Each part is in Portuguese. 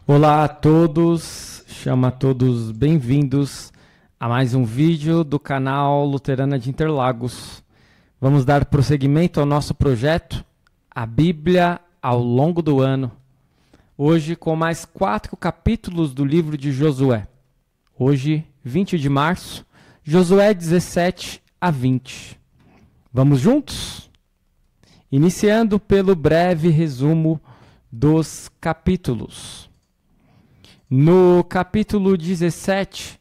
Olá a todos, chamo a todos bem-vindos a mais um vídeo do canal Luterana de Interlagos. Vamos dar prosseguimento ao nosso projeto, a Bíblia ao longo do ano. Hoje com mais 4 capítulos do livro de Josué. Hoje, 20 de março, Josué 17 a 20. Vamos juntos? Iniciando pelo breve resumo dos capítulos. No capítulo 17,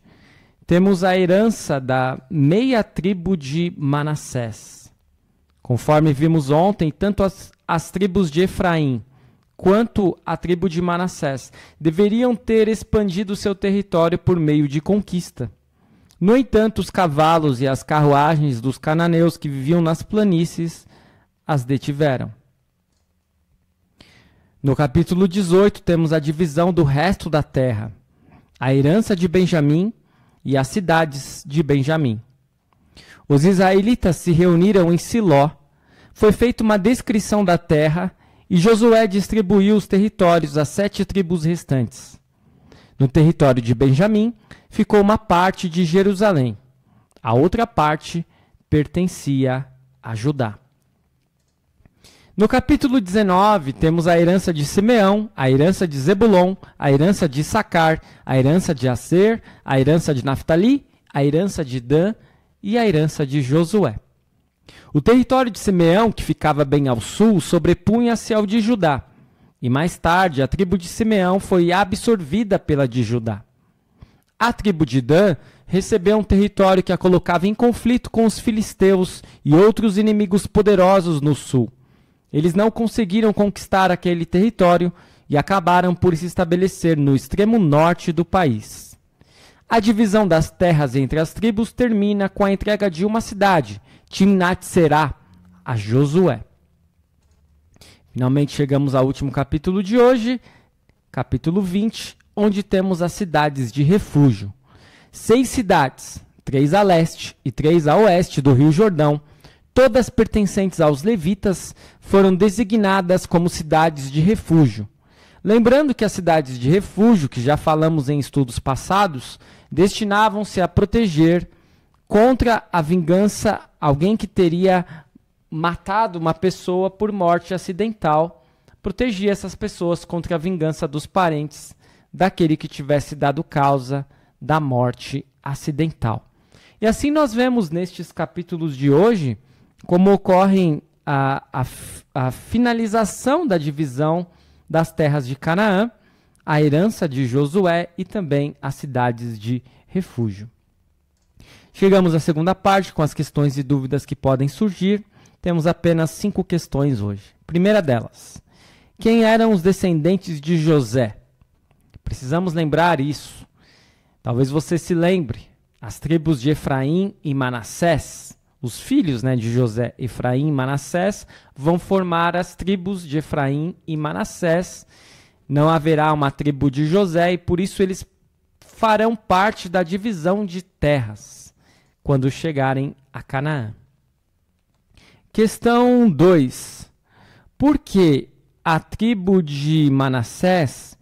temos a herança da meia tribo de Manassés. Conforme vimos ontem, tanto as tribos de Efraim quanto a tribo de Manassés deveriam ter expandido seu território por meio de conquista. No entanto, os cavalos e as carruagens dos cananeus que viviam nas planícies as detiveram. No capítulo 18, temos a divisão do resto da terra, a herança de Benjamim e as cidades de Benjamim. Os israelitas se reuniram em Siló, foi feita uma descrição da terra e Josué distribuiu os territórios às 7 tribos restantes. No território de Benjamim ficou uma parte de Jerusalém, a outra parte pertencia a Judá. No capítulo 19, temos a herança de Simeão, a herança de Zebulon, a herança de Issacar, a herança de Aser, a herança de Naftali, a herança de Dan e a herança de Josué. O território de Simeão, que ficava bem ao sul, sobrepunha-se ao de Judá, e mais tarde a tribo de Simeão foi absorvida pela de Judá. A tribo de Dan recebeu um território que a colocava em conflito com os filisteus e outros inimigos poderosos no sul. Eles não conseguiram conquistar aquele território e acabaram por se estabelecer no extremo norte do país. A divisão das terras entre as tribos termina com a entrega de uma cidade, Timnat-Será, a Josué. Finalmente chegamos ao último capítulo de hoje, capítulo 20, onde temos as cidades de refúgio. 6 cidades, 3 a leste e 3 a oeste do Rio Jordão, todas pertencentes aos levitas, foram designadas como cidades de refúgio. Lembrando que as cidades de refúgio, que já falamos em estudos passados, destinavam-se a proteger contra a vingança alguém que teria matado uma pessoa por morte acidental, protegia essas pessoas contra a vingança dos parentes daquele que tivesse dado causa da morte acidental. E assim nós vemos nestes capítulos de hoje como ocorre a finalização da divisão das terras de Canaã, a herança de Josué e também as cidades de refúgio. Chegamos à segunda parte com as questões e dúvidas que podem surgir. Temos apenas 5 questões hoje. Primeira delas, quem eram os descendentes de José? Precisamos lembrar isso. Talvez você se lembre, as tribos de Efraim e Manassés, os filhos de José, Efraim e Manassés, vão formar as tribos de Efraim e Manassés. Não haverá uma tribo de José e por isso eles farão parte da divisão de terras quando chegarem a Canaã. Questão 2. Por que a tribo de Manassés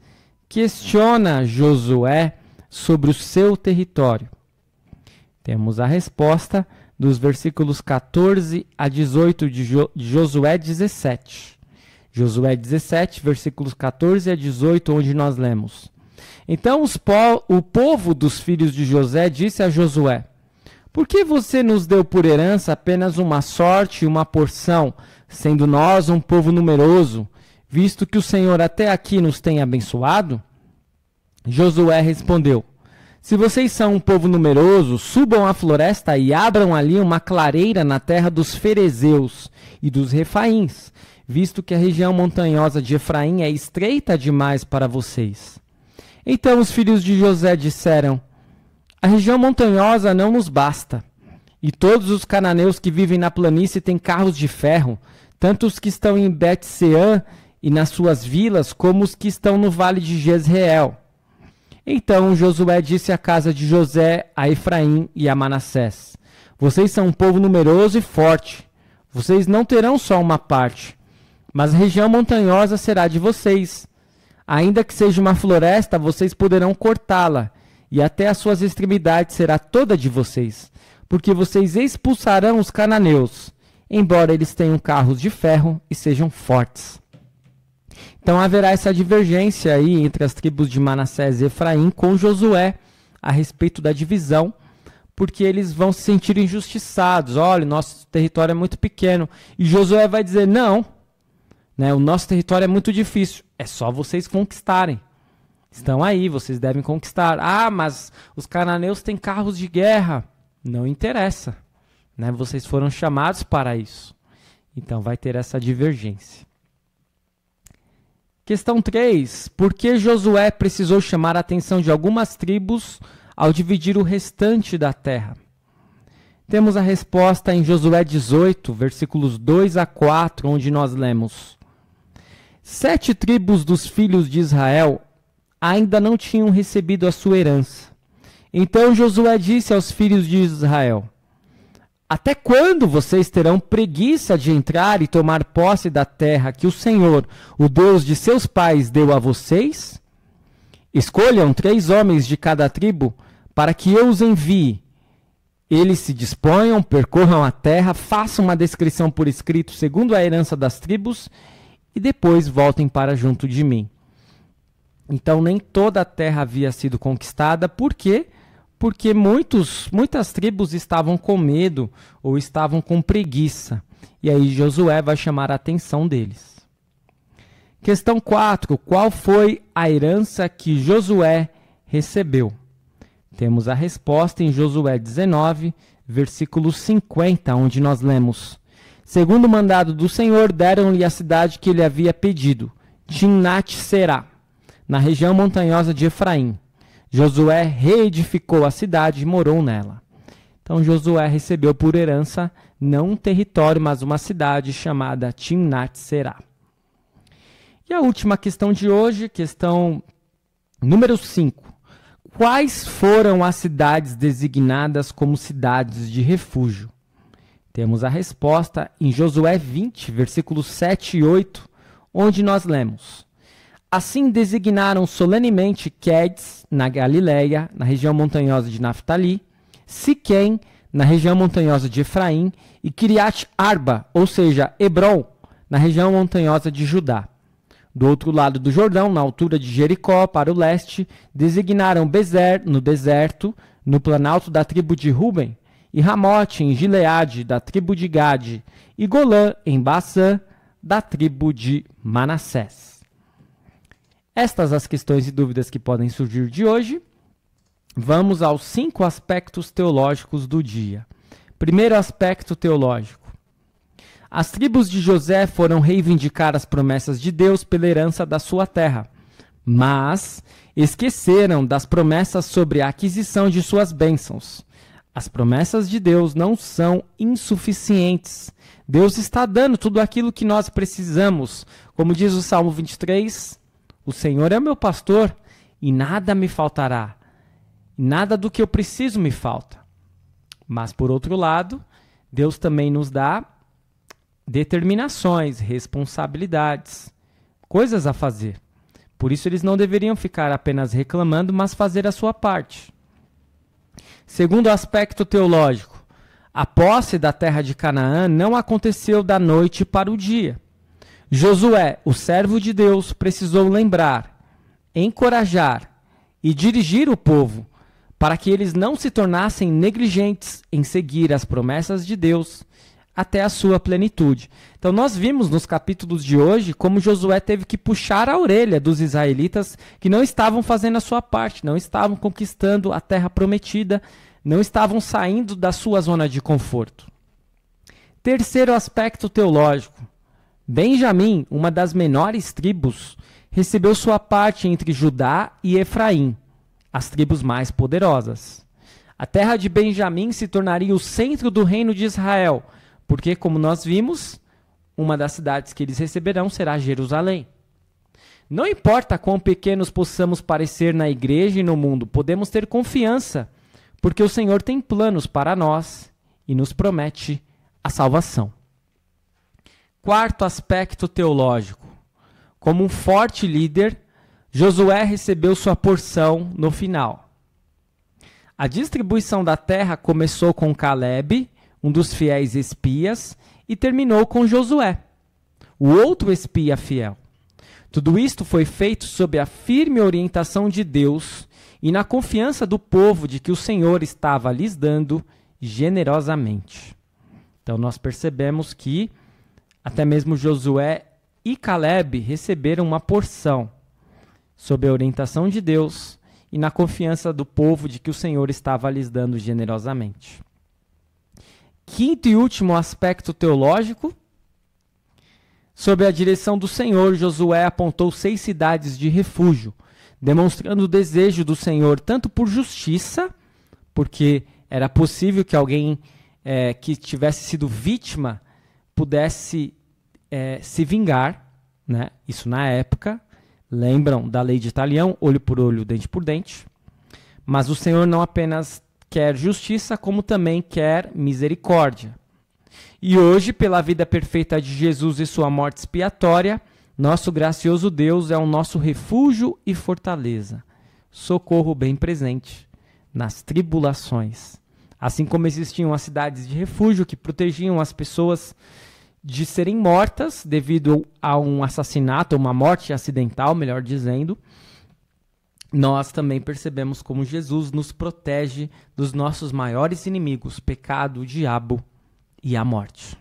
questiona Josué sobre o seu território? Temos a resposta dos versículos 14 a 18 de Josué 17. Josué 17, versículos 14 a 18, onde nós lemos: Então o povo dos filhos de José disse a Josué: Por que você nos deu por herança apenas uma sorte e uma porção, sendo nós um povo numeroso, visto que o Senhor até aqui nos tem abençoado? Josué respondeu: Se vocês são um povo numeroso, subam à floresta e abram ali uma clareira na terra dos ferezeus e dos refaíns, visto que a região montanhosa de Efraim é estreita demais para vocês. Então os filhos de José disseram: A região montanhosa não nos basta, e todos os cananeus que vivem na planície têm carros de ferro, tanto os que estão em Bet-Seã e nas suas vilas, como os que estão no vale de Jezreel. Então Josué disse à casa de José, a Efraim e a Manassés: Vocês são um povo numeroso e forte. Vocês não terão só uma parte, mas a região montanhosa será de vocês. Ainda que seja uma floresta, vocês poderão cortá-la, e até as suas extremidades será toda de vocês, porque vocês expulsarão os cananeus, embora eles tenham carros de ferro e sejam fortes. Então haverá essa divergência aí entre as tribos de Manassés e Efraim com Josué a respeito da divisão, porque eles vão se sentir injustiçados. Olha, o nosso território é muito pequeno. E Josué vai dizer, não, né, o nosso território é muito difícil. É só vocês conquistarem. Estão aí, vocês devem conquistar. Ah, mas os cananeus têm carros de guerra. Não interessa, né? Vocês foram chamados para isso. Então vai ter essa divergência. Questão 3. Por que Josué precisou chamar a atenção de algumas tribos ao dividir o restante da terra? Temos a resposta em Josué 18, versículos 2 a 4, onde nós lemos: 7 tribos dos filhos de Israel ainda não tinham recebido a sua herança. Então Josué disse aos filhos de Israel: até quando vocês terão preguiça de entrar e tomar posse da terra que o Senhor, o Deus de seus pais, deu a vocês? Escolham 3 homens de cada tribo para que eu os envie. Eles se disponham, percorram a terra, façam uma descrição por escrito segundo a herança das tribos e depois voltem para junto de mim. Então nem toda a terra havia sido conquistada. Por quê? Porque muitas tribos estavam com medo ou estavam com preguiça. E aí Josué vai chamar a atenção deles. Questão 4. Qual foi a herança que Josué recebeu? Temos a resposta em Josué 19, versículo 50, onde nós lemos: segundo o mandado do Senhor, deram-lhe a cidade que ele havia pedido, Timnat-Será, na região montanhosa de Efraim. Josué reedificou a cidade e morou nela. Então Josué recebeu por herança não um território, mas uma cidade chamada Timnat-Será. E a última questão de hoje, questão número 5. Quais foram as cidades designadas como cidades de refúgio? Temos a resposta em Josué 20, versículos 7 e 8, onde nós lemos: assim designaram solenemente Quedes, na Galileia, na região montanhosa de Naftali, Siquém, na região montanhosa de Efraim, e Kiriat Arba, ou seja, Hebron, na região montanhosa de Judá. Do outro lado do Jordão, na altura de Jericó, para o leste, designaram Bezer, no deserto, no planalto da tribo de Ruben, e Ramote, em Gileade, da tribo de Gade, e Golã, em Bassã, da tribo de Manassés. Estas as questões e dúvidas que podem surgir de hoje. Vamos aos 5 aspectos teológicos do dia. Primeiro aspecto teológico. As tribos de José foram reivindicar as promessas de Deus pela herança da sua terra, mas esqueceram das promessas sobre a aquisição de suas bênçãos. As promessas de Deus não são insuficientes. Deus está dando tudo aquilo que nós precisamos. Como diz o Salmo 23, o Senhor é o meu pastor e nada me faltará. Nada do que eu preciso me falta. Mas, por outro lado, Deus também nos dá determinações, responsabilidades, coisas a fazer. Por isso eles não deveriam ficar apenas reclamando, mas fazer a sua parte. Segundo aspecto teológico, a posse da terra de Canaã não aconteceu da noite para o dia. Josué, o servo de Deus, precisou lembrar, encorajar e dirigir o povo para que eles não se tornassem negligentes em seguir as promessas de Deus até a sua plenitude. Então nós vimos nos capítulos de hoje como Josué teve que puxar a orelha dos israelitas que não estavam fazendo a sua parte, não estavam conquistando a terra prometida, não estavam saindo da sua zona de conforto. Terceiro aspecto teológico. Benjamim, uma das menores tribos, recebeu sua parte entre Judá e Efraim, as tribos mais poderosas. A terra de Benjamim se tornaria o centro do reino de Israel, porque, como nós vimos, uma das cidades que eles receberão será Jerusalém. Não importa quão pequenos possamos parecer na igreja e no mundo, podemos ter confiança, porque o Senhor tem planos para nós e nos promete a salvação. Quarto aspecto teológico. Como um forte líder, Josué recebeu sua porção no final. A distribuição da terra começou com Caleb, um dos fiéis espias, e terminou com Josué, o outro espia fiel. Tudo isto foi feito sob a firme orientação de Deus e na confiança do povo de que o Senhor estava lhes dando generosamente. Então nós percebemos que até mesmo Josué e Caleb receberam uma porção sob a orientação de Deus e na confiança do povo de que o Senhor estava lhes dando generosamente. Quinto e último aspecto teológico. Sob a direção do Senhor, Josué apontou 6 cidades de refúgio, demonstrando o desejo do Senhor tanto por justiça, porque era possível que alguém que tivesse sido vítima pudesse se vingar, né? Isso na época. Lembram da lei de Talião, olho por olho, dente por dente. Mas o Senhor não apenas quer justiça, como também quer misericórdia. E hoje, pela vida perfeita de Jesus e sua morte expiatória, nosso gracioso Deus é o nosso refúgio e fortaleza, socorro bem presente nas tribulações. Assim como existiam as cidades de refúgio que protegiam as pessoas de serem mortas devido a um assassinato, uma morte acidental, melhor dizendo, nós também percebemos como Jesus nos protege dos nossos maiores inimigos, pecado, o diabo e a morte.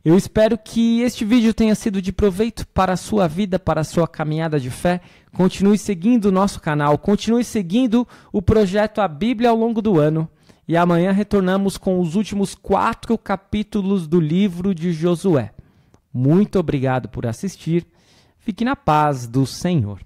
Eu espero que este vídeo tenha sido de proveito para a sua vida, para a sua caminhada de fé. Continue seguindo o nosso canal, continue seguindo o projeto A Bíblia ao longo do ano. E amanhã retornamos com os últimos 4 capítulos do livro de Josué. Muito obrigado por assistir. Fique na paz do Senhor.